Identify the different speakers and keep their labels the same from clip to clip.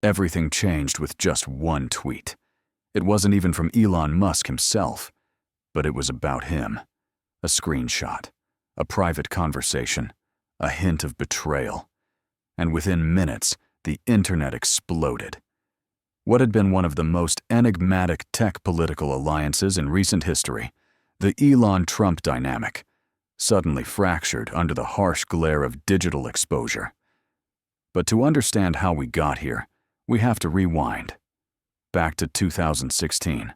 Speaker 1: Everything changed with just one tweet. It wasn't even from Elon Musk himself, but it was about him. A screenshot, a private conversation, a hint of betrayal. And within minutes, the internet exploded. What had been one of the most enigmatic tech political alliances in recent history, the Elon-Trump dynamic, suddenly fractured under the harsh glare of digital exposure. But to understand how we got here, we have to rewind. Back to 2016.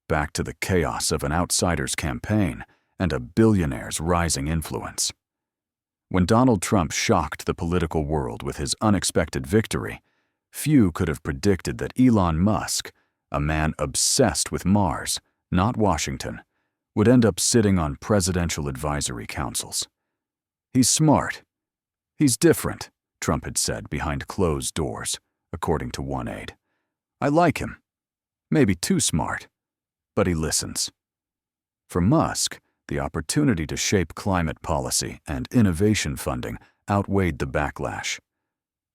Speaker 1: Back to the chaos of an outsider's campaign and a billionaire's rising influence. When Donald Trump shocked the political world with his unexpected victory, few could have predicted that Elon Musk, a man obsessed with Mars, not Washington, would end up sitting on presidential advisory councils. He's smart. He's different, Trump had said behind closed doors, according to one aide. I like him. Maybe too smart, but he listens. For Musk, the opportunity to shape climate policy and innovation funding outweighed the backlash.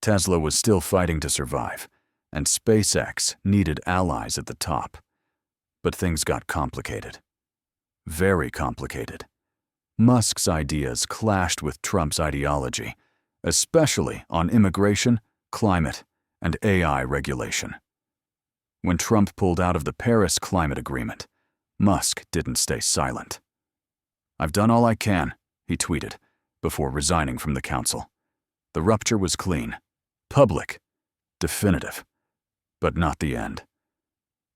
Speaker 1: Tesla was still fighting to survive, and SpaceX needed allies at the top. But things got complicated. Very complicated. Musk's ideas clashed with Trump's ideology, especially on immigration, climate, and AI regulation. When Trump pulled out of the Paris Climate Agreement, Musk didn't stay silent. "I've done all I can," he tweeted, before resigning from the council. The rupture was clean, public, definitive, but not the end.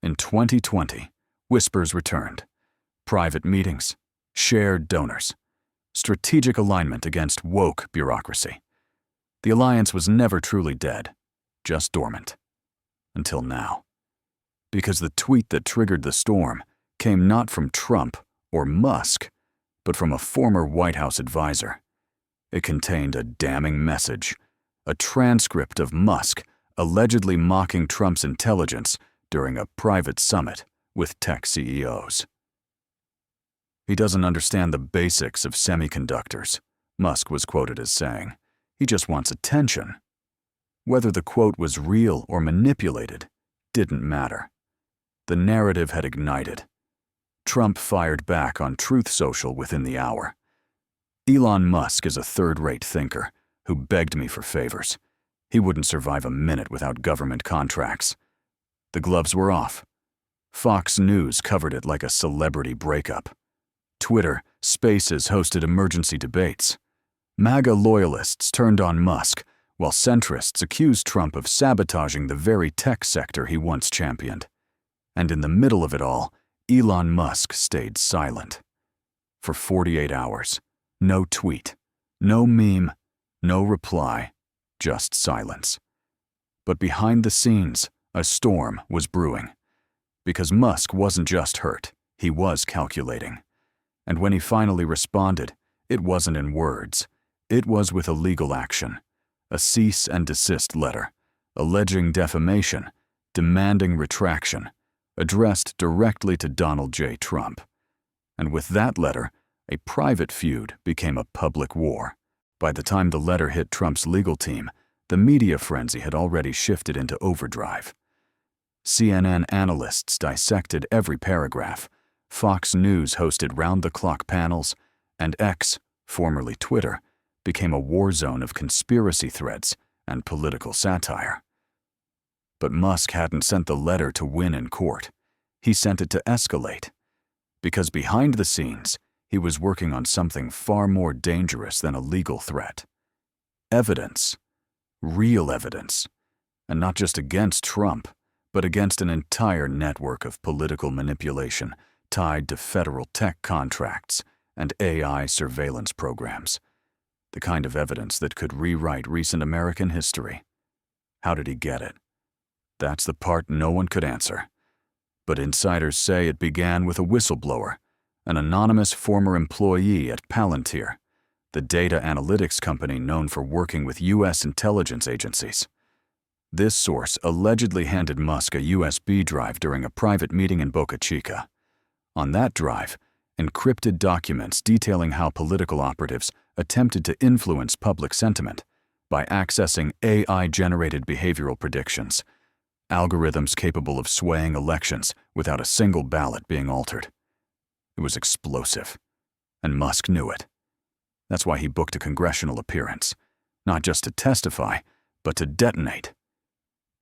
Speaker 1: In 2020, whispers returned. Private meetings, shared donors, strategic alignment against woke bureaucracy. The alliance was never truly dead, just dormant. Until now. Because the tweet that triggered the storm came not from Trump or Musk, but from a former White House advisor. It contained a damning message, a transcript of Musk allegedly mocking Trump's intelligence during a private summit with tech CEOs. "He doesn't understand the basics of semiconductors," Musk was quoted as saying. "He just wants attention." Whether the quote was real or manipulated didn't matter. The narrative had ignited. Trump fired back on Truth Social within the hour. "Elon Musk is a third-rate thinker who begged me for favors. He wouldn't survive a minute without government contracts." The gloves were off. Fox News covered it like a celebrity breakup. Twitter Spaces hosted emergency debates. MAGA loyalists turned on Musk, while centrists accused Trump of sabotaging the very tech sector he once championed. And in the middle of it all, Elon Musk stayed silent. For 48 hours, no tweet, no meme, no reply, just silence. But behind the scenes, a storm was brewing. Because Musk wasn't just hurt, he was calculating. And when he finally responded, it wasn't in words. It was with a legal action, a cease and desist letter, alleging defamation, demanding retraction, addressed directly to Donald J. Trump. And with that letter, a private feud became a public war. By the time the letter hit Trump's legal team, the media frenzy had already shifted into overdrive. CNN analysts dissected every paragraph, Fox News hosted round-the-clock panels, and X, formerly Twitter, became a war zone of conspiracy threads and political satire. But Musk hadn't sent the letter to win in court. He sent it to escalate. Because behind the scenes, he was working on something far more dangerous than a legal threat. Evidence. Real evidence. And not just against Trump, but against an entire network of political manipulation tied to federal tech contracts and AI surveillance programs. The kind of evidence that could rewrite recent American history. How did he get it? That's the part no one could answer. But insiders say it began with a whistleblower, an anonymous former employee at Palantir, the data analytics company known for working with U.S. intelligence agencies. This source allegedly handed Musk a USB drive during a private meeting in Boca Chica. On that drive, encrypted documents detailing how political operatives attempted to influence public sentiment, by accessing AI-generated behavioral predictions, algorithms capable of swaying elections without a single ballot being altered. It was explosive, and Musk knew it. That's why he booked a congressional appearance, not just to testify, but to detonate.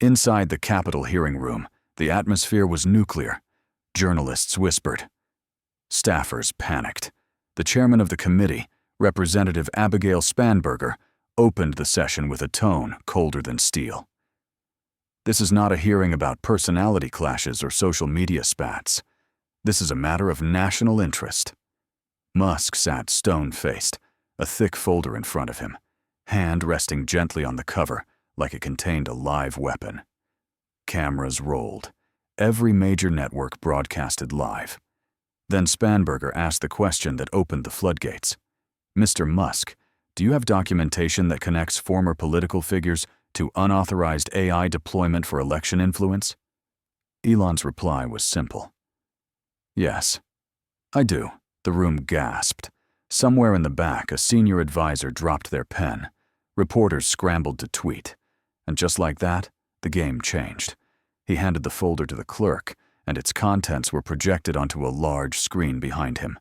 Speaker 1: Inside the Capitol hearing room, the atmosphere was nuclear. Journalists whispered. Staffers panicked. The chairman of the committee, Representative Abigail Spanberger, opened the session with a tone colder than steel. This is not a hearing about personality clashes or social media spats. This is a matter of national interest. Musk sat stone-faced, a thick folder in front of him, hand resting gently on the cover like it contained a live weapon. Cameras rolled. Every major network broadcasted live. Then Spanberger asked the question that opened the floodgates. Mr. Musk, do you have documentation that connects former political figures to unauthorized AI deployment for election influence? Elon's reply was simple. Yes, I do. The room gasped. Somewhere in the back, a senior advisor dropped their pen. Reporters scrambled to tweet. And just like that, the game changed. He handed the folder to the clerk, and its contents were projected onto a large screen behind him.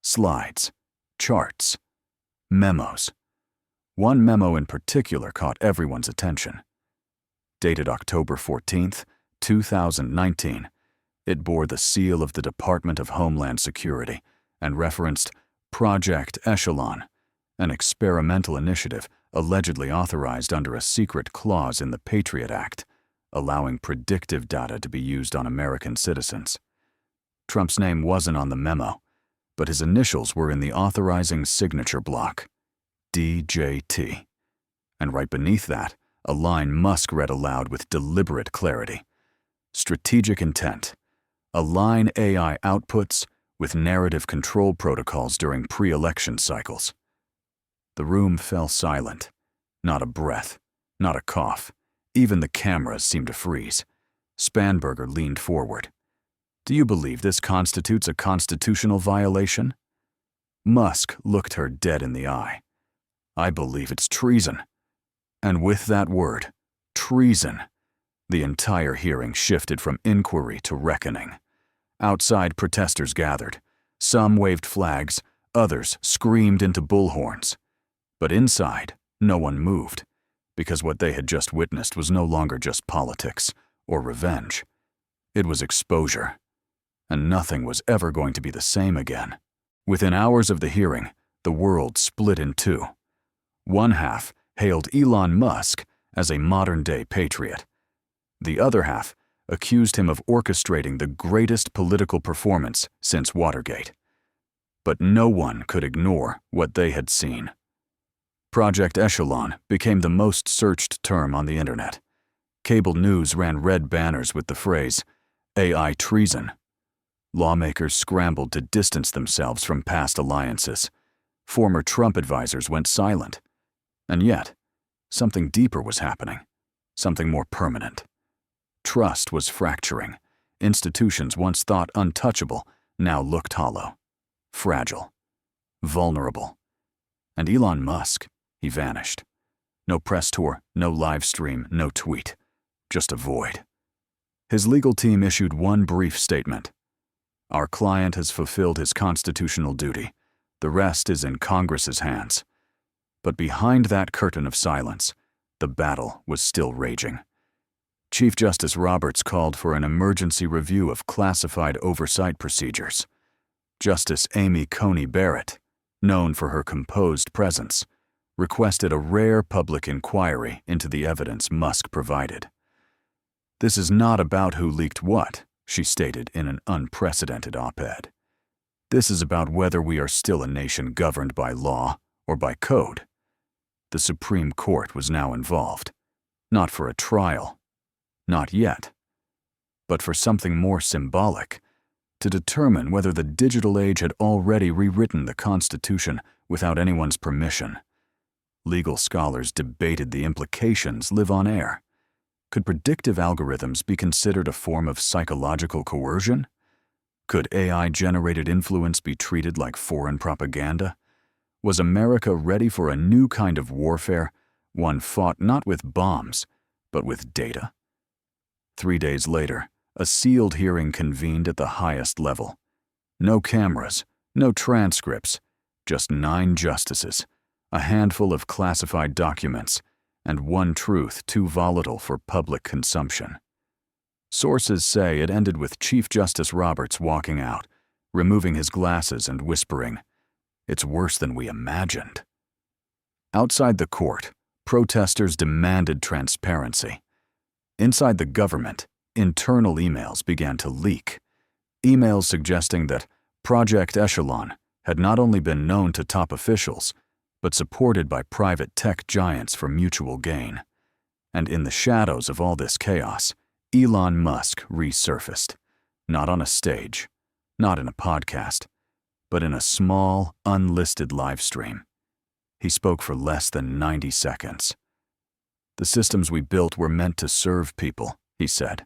Speaker 1: Slides, charts, memos. One memo in particular caught everyone's attention. Dated October 14th, 2019, it bore the seal of the Department of Homeland Security and referenced Project Echelon, an experimental initiative allegedly authorized under a secret clause in the Patriot Act, allowing predictive data to be used on American citizens. Trump's name wasn't on the memo, but his initials were in the authorizing signature block, DJT. And right beneath that, a line Musk read aloud with deliberate clarity. Strategic intent. Align AI outputs with narrative control protocols during pre-election cycles. The room fell silent. Not a breath, not a cough. Even the cameras seemed to freeze. Spanberger leaned forward. Do you believe this constitutes a constitutional violation? Musk looked her dead in the eye. I believe it's treason. And with that word, treason, the entire hearing shifted from inquiry to reckoning. Outside, protesters gathered. Some waved flags, others screamed into bullhorns. But inside, no one moved, because what they had just witnessed was no longer just politics or revenge. It was exposure, and nothing was ever going to be the same again. Within hours of the hearing, the world split in two. One half hailed Elon Musk as a modern-day patriot. The other half accused him of orchestrating the greatest political performance since Watergate. But no one could ignore what they had seen. Project Echelon became the most searched term on the internet. Cable news ran red banners with the phrase, AI treason. Lawmakers scrambled to distance themselves from past alliances. Former Trump advisors went silent. And yet, something deeper was happening, something more permanent. Trust was fracturing. Institutions once thought untouchable now looked hollow, fragile, vulnerable. And Elon Musk, he vanished. No press tour, no live stream, no tweet. Just a void. His legal team issued one brief statement. Our client has fulfilled his constitutional duty. The rest is in Congress's hands. But behind that curtain of silence, the battle was still raging. Chief Justice Roberts called for an emergency review of classified oversight procedures. Justice Amy Coney Barrett, known for her composed presence, requested a rare public inquiry into the evidence Musk provided. This is not about who leaked what, she stated in an unprecedented op-ed. This is about whether we are still a nation governed by law or by code. The Supreme Court was now involved, not for a trial, not yet, but for something more symbolic, to determine whether the digital age had already rewritten the Constitution without anyone's permission. Legal scholars debated the implications live on air. Could predictive algorithms be considered a form of psychological coercion? Could AI-generated influence be treated like foreign propaganda? Was America ready for a new kind of warfare, one fought not with bombs, but with data. 3 days later, a sealed hearing convened at the highest level. No cameras, no transcripts, just 9 justices, a handful of classified documents, and one truth too volatile for public consumption. Sources say it ended with Chief Justice Roberts walking out, removing his glasses and whispering, "It's worse than we imagined." Outside the court, protesters demanded transparency. Inside the government, internal emails began to leak. Emails suggesting that Project Echelon had not only been known to top officials, but supported by private tech giants for mutual gain. And in the shadows of all this chaos, Elon Musk resurfaced, not on a stage, not in a podcast, but in a small, unlisted live stream. He spoke for less than 90 seconds. "The systems we built were meant to serve people," he said.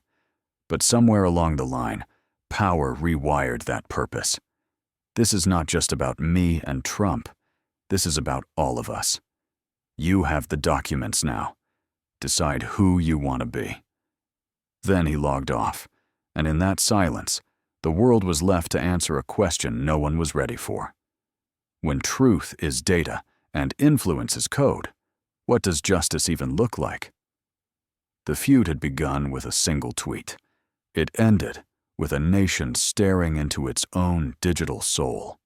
Speaker 1: But somewhere along the line, power rewired that purpose. "This is not just about me and Trump. This is about all of us. You have the documents now. Decide who you want to be." Then he logged off, and in that silence, the world was left to answer a question no one was ready for. When truth is data and influence is code, what does justice even look like? The feud had begun with a single tweet. It ended with a nation staring into its own digital soul.